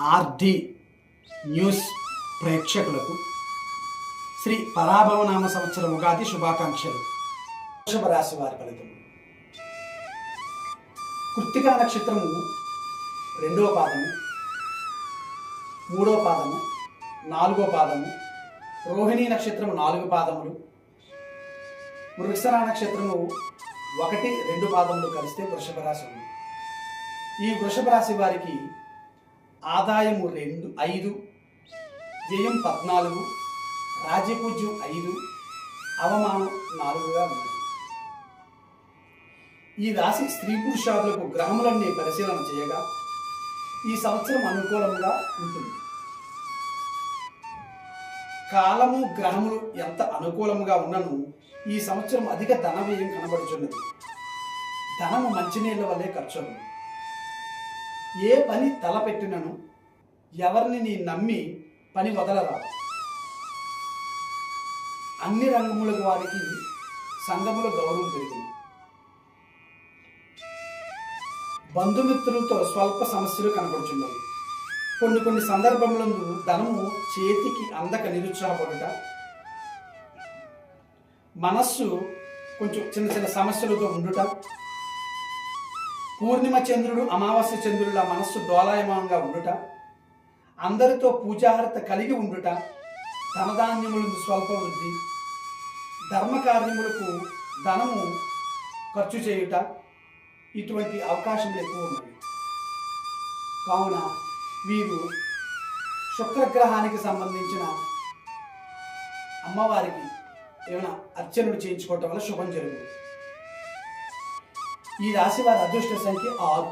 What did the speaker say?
RD news ప్రేక్షకులకు శ్రీ పరాభవనామ సంవత్సర ఉగాది శుభాకాంక్షలు. వృషభ రాశి వారి ఫలితం. కృత్తికా నక్షత్రము 2వ పాదము, 3వ పాదము, 4వ పాదము, రోహిణీ నక్షత్రము 4 పాదములు, మృగశిర నక్షత్రము 1, 2 పాదములు కలిస్తే వృషభ రాశి ఉంది. ఈ వృషభ రాశి వారికి ఆదాయము 5, వ్యయం 14, రాజ్యపూజ్యం 5, అవమానం 4గా ఉంది. ఈ రాశి స్త్రీ పురుషాదులకు గ్రహములన్నీ పరిశీలన చేయగా ఈ సంవత్సరం అనుకూలంగా ఉంటుంది. కాలము గ్రహములు ఎంత అనుకూలంగా ఉన్నను ఈ సంవత్సరం అధిక ధన వ్యయం కనబడుచున్నది. ధనము మంచినీళ్ళ వల్లే ఖర్చు. ఏ పని తలపెట్టినను ఎవరిని నీ నమ్మి పని వదలరాదు. అన్ని రంగముల వారికి సంఘముల గౌరవం పెరుగును. బంధుమిత్రులతో స్వల్ప సమస్యలు కనబడుచున్నవి. కొన్ని సందర్భములందు ధనము చేతికి అందక నిరుత్సాహపడుట, మనస్సు కొంచెం చిన్న సమస్యలతో ఉండుట, పూర్ణిమ చంద్రుడు అమావాస్య చంద్రుల మనస్సు డోలాయమానంగా ఉండుట, అందరితో పూజార్హత కలిగి ఉండుట, ధనధాన్యములకు స్వల్ప వృద్ధి, ధర్మకార్యములకు ధనము ఖర్చు చేయుట, ఇటువంటి అవకాశములు ఎక్కువ ఉన్నాయి. కావున వీరు శుక్రగ్రహానికి సంబంధించిన అమ్మవారికి ఏమైనా అర్చనలు చేయించుకోవటం వల్ల శుభం జరుగుతుంది. ఈ రాశి వారి అదృష్ట సంఖ్య 6.